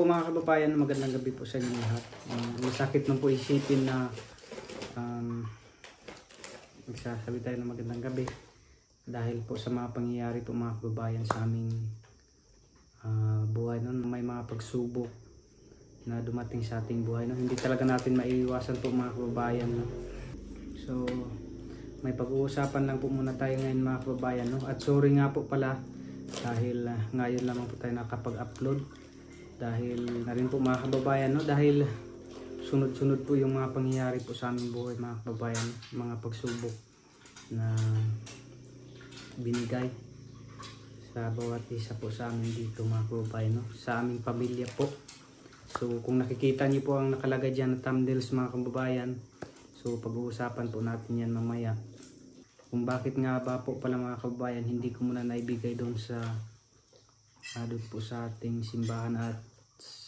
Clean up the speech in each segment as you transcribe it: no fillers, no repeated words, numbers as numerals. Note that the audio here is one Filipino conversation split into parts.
po mga kababayan, magandang gabi po sa inyo lahat. Masakit man po isipin na magsasabi tayo ng magandang gabi dahil po sa mga pangyayari po mga kababayan sa aming buhay. May mga pagsubok na dumating sa ating buhay. Hindi talaga natin maiiwasan po mga kababayan. So may pag-uusapan lang po muna tayo ngayon mga kababayan. At sorry nga po pala dahil ngayon lamang po tayo nakapag-upload. Dahil na rin po mga kababayan, dahil sunod-sunod po yung mga pangyayari po sa aming buhay mga kababayan, mga pagsubok na binigay sa bawat isa po sa amin dito mga kababayan, sa aming pamilya po. So kung nakikita niyo po ang nakalagay dyan na thumbnails mga kababayan, so pag-uusapan po natin yan mamaya. Kung bakit nga ba po pala mga kababayan hindi ko muna naibigay doon sa doon po sa ating simbahan at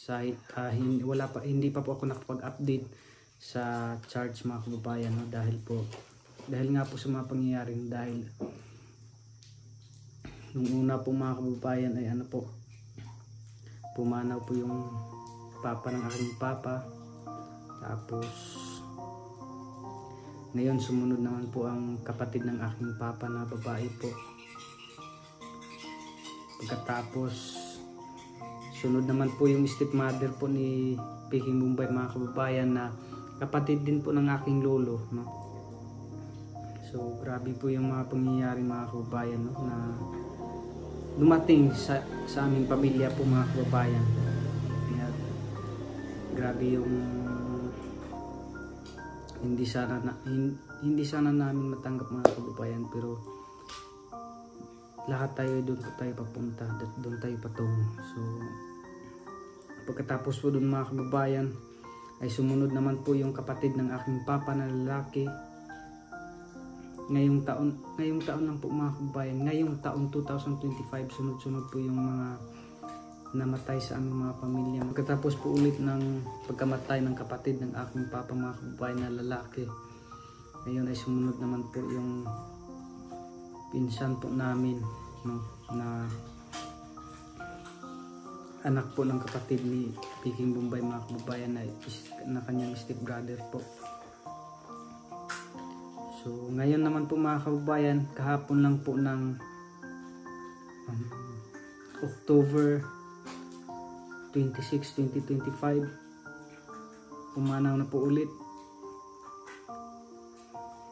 hindi pa po ako nakapag-update sa church mga kababayan, dahil nga po sa mga pangyayari, dahil nung una po mga kababayan ay pumanaw po yung papa ng aking papa, tapos ngayon sumunod naman po ang kapatid ng aking papa na babae po. Pagkatapos sunod naman po yung stepmother po ni Peking Bombay mga kababayan na kapatid din po ng aking lolo, So grabe po yung mga pangyayari mga kababayan, na dumating sa aming pamilya po mga kababayan. Kaya grabe yung hindi sana namin matanggap mga kababayan, pero lahat tayo doon po tayo papunta, doon tayo patungo. So pagkatapos po doon mga kababayan ay sumunod naman po yung kapatid ng aking papa na lalaki. Ngayong taon lang po mga kababayan, ngayong taon 2025, sunod-sunod po yung mga namatay sa aming mga pamilya. Pagkatapos po ulit ng pagkamatay ng kapatid ng aking papa mga kababayan na lalaki, ngayon ay sumunod naman po yung pinsan po namin, na anak po ng kapatid ni Peking Bombay mga kababayan, na kanyang stepbrother po. So ngayon naman po mga kababayan, kahapon lang po ng October 26, 2025, pumanaw na po ulit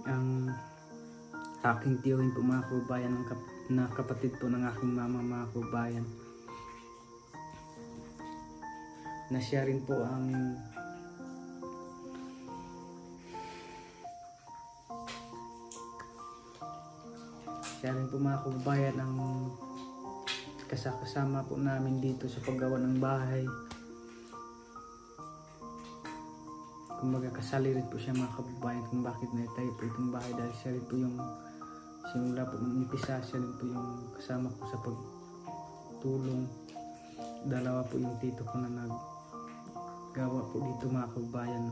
ang aking tiyuhin po mga kababayan, na kapatid po ng aking mama mga kababayan, na siya rin po ang mga kababayan ang kasama po namin dito sa paggawa ng bahay. Kumbaga kasali rin po siya mga kababayan kung bakit naitayo po itong bahay, dahil siya rin po yung simula po umpisa, siya rin po yung kasama ko sa pagtulong. Dalawa po yung tito ko na naggawa po dito mga kababayan.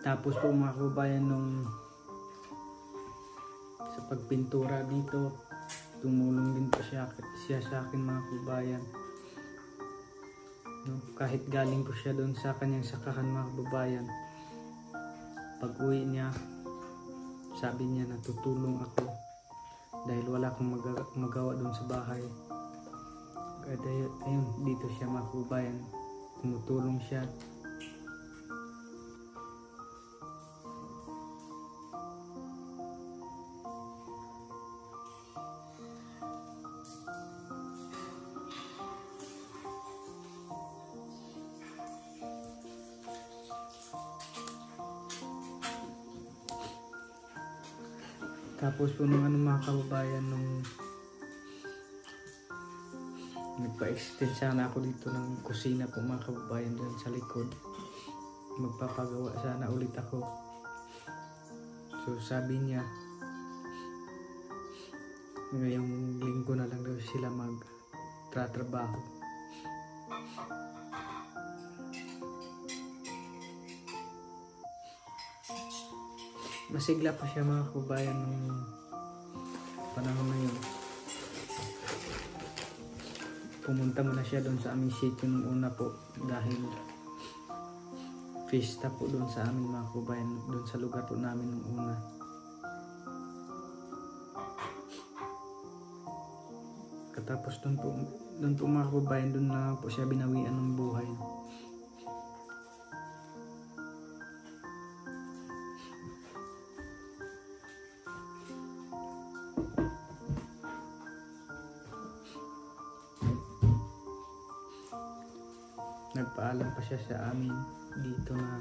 Tapos po mga kababayan, nung sa pagpintura dito, tumulong din po siya sa akin mga kababayan. Kahit galing po siya doon sa kanyang sakahan mga kababayan, pag uwi niya, sabi niya na tutulong ako dahil wala akong magawa doon sa bahay. Kaya ayun, dito siya mga kababayan, tumutulong siya. Tapos po nung mga kababayan, nung nagpa-extend sana ako dito ng kusina po mga kababayan dyan sa likod, magpapagawa sana ulit ako. So sabi niya ngayong linggo na lang daw sila magtratrabaho. masigla pa siya mga kababayan nung panahon na yun. Pumunta muna siya doon sa aming sitio nung una po dahil fiesta po doon sa amin mga kababayan, doon sa lugar po namin nung una. Katapos doon po mga kababayan, doon na po siya binawian ng buhay. Nagpaalam pa siya sa amin dito na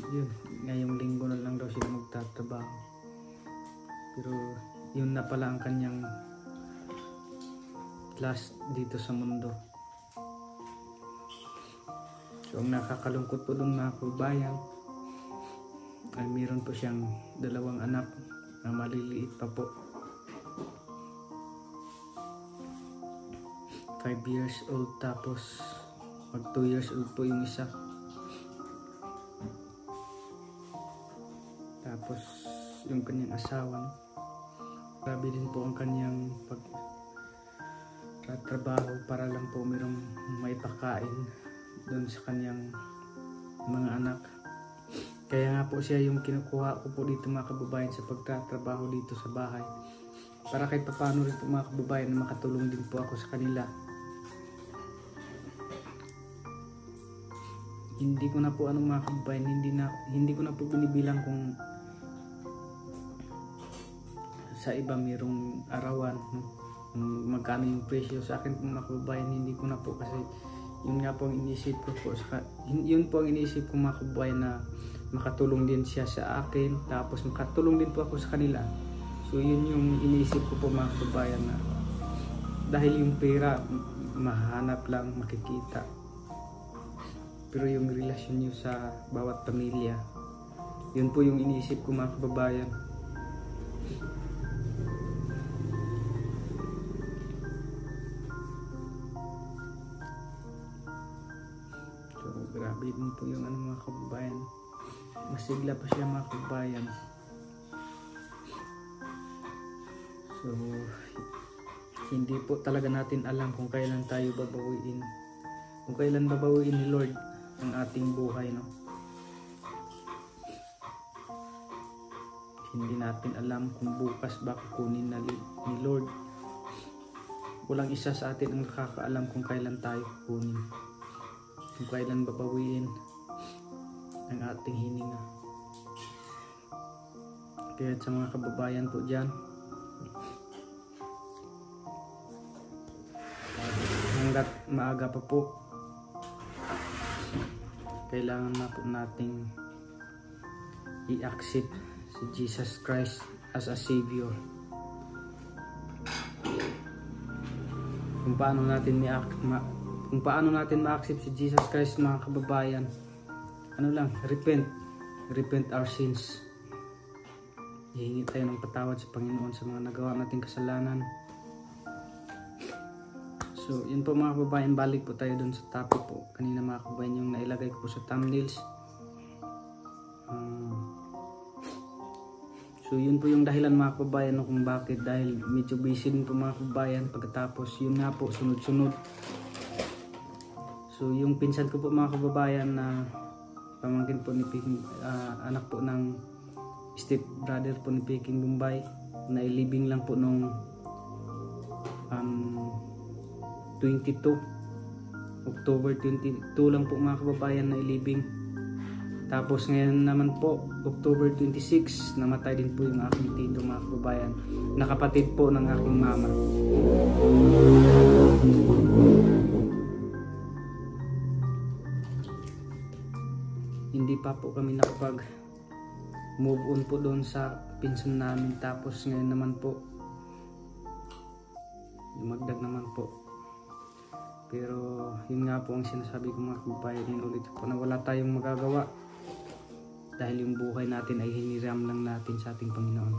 yun, ngayong linggo na lang daw siya magtatrabaho, pero yun na pala ang kanyang last dito sa mundo. So ang nakakalungkot po dun mga kababayan ay meron po siyang 2 anak na maliliit pa po, 5 years old, tapos mag 2 years old po yung isa. Tapos yung kanyang asawa, grabe din po ang kanyang pagtatrabaho para lang po mayroong may pakain doon sa kanyang mga anak. Kaya nga po siya yung kinukuha ko po dito mga kababayan sa pagtatrabaho dito sa bahay, para kahit paano rin po mga kababayan makatulong din po ako sa kanila. Hindi ko na po mga kababayan, hindi ko na po binibilang kung sa iba mayroong arawan, no? Magkano yung presyo. Sa akin po mga kababayan, hindi ko na po, kasi yun nga po ang iniisip ko po, yun po ang iniisip ko mga kababayan, na makatulong din siya sa akin, tapos makatulong din po ako sa kanila. So yun yung iniisip ko po mga kababayan, na dahil yung pera mahanap lang, makikita, pero yung relasyon nyo sa bawat pamilya, yun po yung iniisip ko mga kababayan. So grabe din po yung mga kababayan, masigla pa siya mga kababayan. So hindi po talaga natin alam kung kailan tayo babawiin, kung kailan babawiin ni Lord ang ating buhay, no? Hindi natin alam kung bukas ba kukunin na ni Lord. Walang isa sa atin ang nakakaalam kung kailan tayo kukunin, kung kailan babawiin ang ating hininga. Kaya sa mga kababayan po dyan, hanggat maaga pa po, kailangan na po nating i-accept si Jesus Christ as a Savior. Kung paano natin ma-accept si Jesus Christ mga kababayan, ano lang, repent our sins. Hihingi tayo ng patawad sa Panginoon sa mga nagawa nating kasalanan. So yun po mga kababayan, balik po tayo dun sa topic po kanina mga kababayan, yung nailagay ko po sa thumbnails. So yun po yung dahilan mga kababayan kung bakit, dahil medyo busy din po mga kababayan. Pagkatapos yun nga po, sunod-sunod. So yung pinsan ko po mga kababayan, na pamangkin po ni Peking, anak po ng step brother po ni Peking Bombay, na ilibing lang po nung 22 October 22 lang po mga kababayan na ilibing. Tapos ngayon naman po October 26 namatay din po yung aking tito mga kababayan, na kapatid po ng aking mama. Hindi pa po kami nakapag move on po doon sa pinsan namin. Tapos ngayon naman po dumagdag naman po. Pero yun nga po ang sinasabi ko mga kababayan, din ulit po, na wala tayong magagawa dahil yung buhay natin ay hiniram lang natin sa ating Panginoon.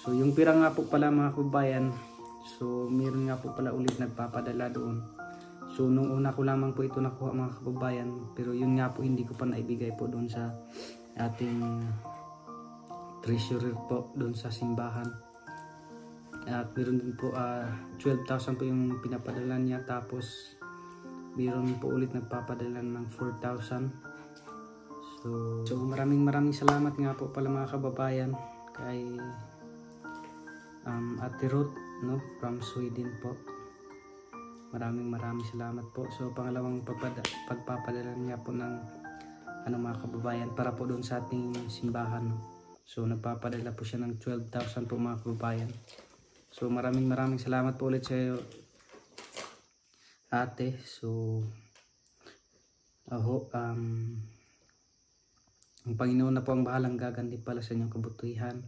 So yung pira nga po pala mga kababayan, so meron nga po pala ulit nagpapadala doon. So nung una ko lamang po ito nakuha mga kababayan, pero yun nga po hindi ko pa naibigay po doon sa ating treasurer po doon sa simbahan. At meron din po 12,000 po yung pinapadala niya, tapos meron po ulit nagpapadala ng 4,000. So maraming salamat nga po pala mga kababayan kay Ate Ruth, no, from Sweden po. Maraming salamat po. So pangalawang pagpapadala niya po ng mga kababayan para po doon sa ating simbahan, no? So nagpapadala po siya ng 12,000 po mga kababayan. So maraming salamat po ulit sa iyo, ate. So ang Panginoon na po ang bahalang gaganti pala sa inyong kabutihan,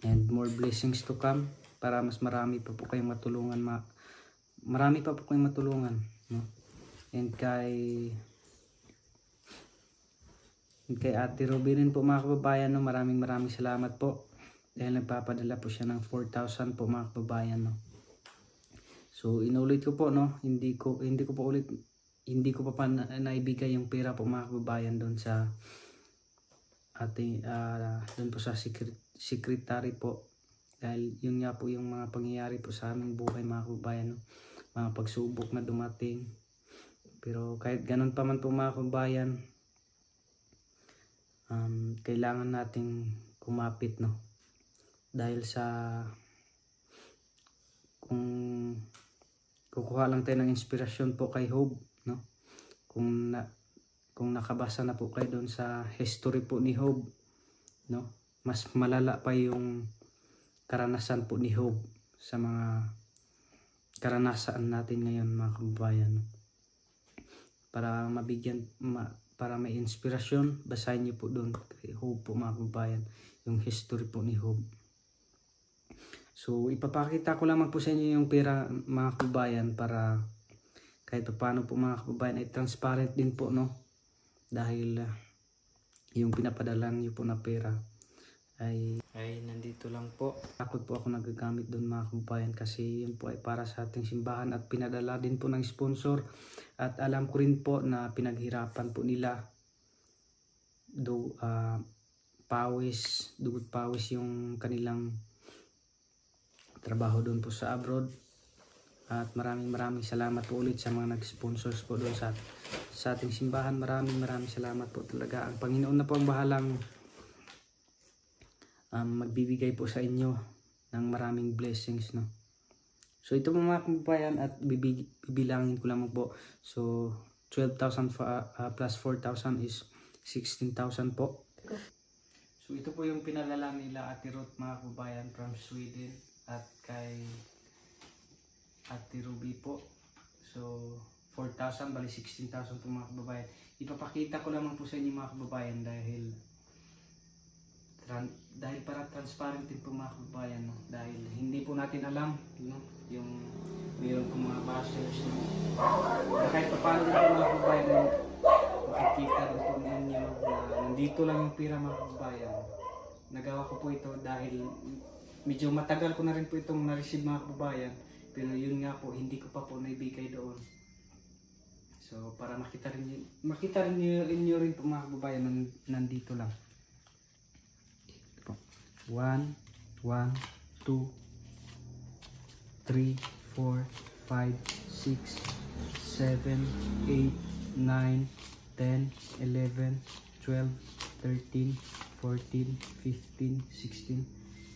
and more blessings to come para mas marami pa po kayong matulungan, no? And kay Ate Ruby rin po mga kababayan, no, maraming salamat po dahil nagpapadala po siya ng 4,000 po mga kababayan, no. So inulit ko po, no, hindi ko pa naibigay yung pera po mga kababayan doon sa ating doon po sa secretary po, dahil yun nga po yung mga pangyayari po sa aming buhay mga kababayan, no? Mga pagsubok na dumating. Pero kahit ganun pa man po mga kababayan, kailangan nating kumapit, no, dahil sa kung kukuha lang tayo ng inspirasyon po kay Job, no, kung nakabasa na po kayo doon sa history po ni Job, no, mas malala pa yung karanasan po ni Job sa mga karanasan natin ngayon mga kababayan, no? Para para may inspirasyon, basahin niyo po doon kay Job po mga kababayan, yung history po ni Job. So ipapakita ko lamang po sa inyo yung pera mga kababayan para kahit paano po mga kababayan ay transparent din po, no, dahil yung pinapadala niyo po na pera ay nandito lang po. Takot po ako nagagamit doon mga kababayan kasi yun po ay para sa ating simbahan at pinadala din po ng sponsor, at alam ko rin po na pinaghirapan po nila dugot pawis yung kanilang trabaho doon po sa abroad. At maraming salamat po ulit sa mga nag-sponsors po doon sa ating simbahan. Maraming salamat po talaga. Ang Panginoon na po ang bahalang magbibigay po sa inyo ng maraming blessings, no. So ito po mga kababayan, at bibilangin ko lamang po. So 12,000 plus 4,000 is 16,000 po. So ito po yung pinadala nila Ate Ruth mga kababayan from Sweden, at kay Ate Ruby po. So 4,000 bali 16,000 po mga kababayan. Ipapakita ko lamang po sa inyo mga kababayan dahil para transparent din po mga kababayan, no? Dahil hindi po natin alam, no, yung mayroon po mga bashers, no? Kahit pa paano din po mga kababayan, no? Makikita rin po ninyo na nandito lang yung pira mga kababayan. Nagawa ko po ito dahil medyo matagal ko na rin po itong na-receive mga kababayan, pero yun nga po hindi ko pa po naibigay doon. So para makita rin niyo rin po mga kababayan, nandito lang. 1, 2, 3, 4, 5, 6, 7, 8, 9, 10, 11, 12, 13, 14, 15, 16.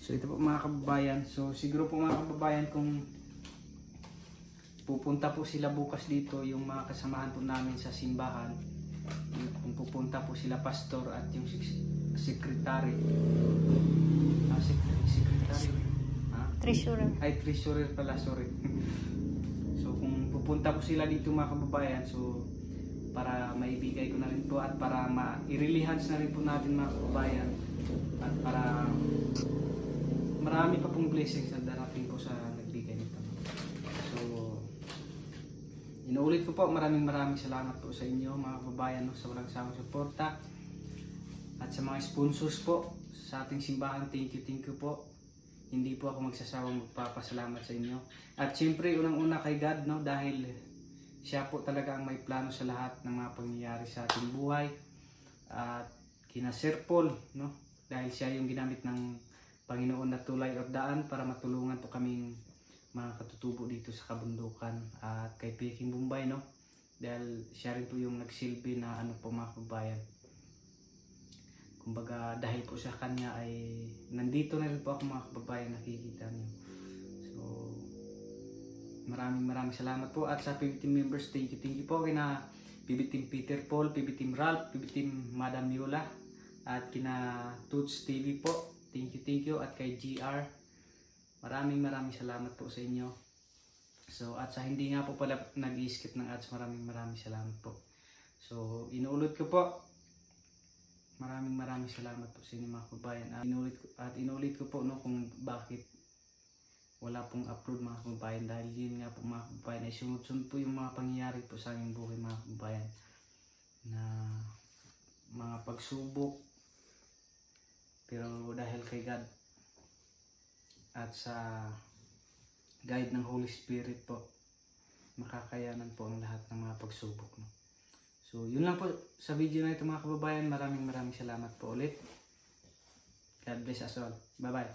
So ito po mga kababayan. So siguro po mga kababayan, kung pupunta po sila bukas dito, yung mga kasamahan po namin sa simbahan, kung pupunta po sila pastor at yung secretary, treasurer pala, sorry. So kung pupunta po sila dito mga kababayan, so para maibigay ko na rin po at para i-relihans na rin po natin mga kababayan, at para marami pa pong blessings na darating po sa nagbigay nito. So inuulit ko po, maraming salamat po sa inyo mga kababayan, no, sa walang sawang suporta, at sa mga sponsors po sa ating simbahan. Thank you po. Hindi po ako magsasawang magpapasalamat sa inyo. At siyempre unang-una kay God, no, dahil siya po talaga ang may plano sa lahat ng mga pangyayari sa ating buhay. At kina Sir Paul, no? Dahil siya yung ginamit ng Panginoon na tulay o daan para matulungan po kaming mga katutubo dito sa kabundukan. At kay Peking Bombay, no? Dahil siya rin po yung nagsilbi na ano po mga kababayan. Kumbaga dahil po sa kanya ay nandito na rin po ako mga kababayan, nakikita niyo. So maraming salamat po. At sa PB Team members, thank you po kina PB Team Peter Paul, PB Team Ralph, PB Team Madam Yola, at kina Toots TV po. Thank you. At kay GR, maraming salamat po sa inyo. So at sa hindi nga po pala nag-skip ng ads, maraming salamat po. So inuulit ko po, maraming salamat po sa inyo mga kababayan. At inulit ko po, no, kung bakit wala pong upload mga kababayan, dahil yun nga po mga kababayan ay sunod po yung mga pangyayari po sa aming buhay mga kababayan, na mga pagsubok, pero dahil kay God at sa guide ng Holy Spirit po, makakayanan po ang lahat ng mga pagsubok, no? So yun lang po sa video na ito mga kababayan. Maraming salamat po ulit. God bless us all. Bye bye.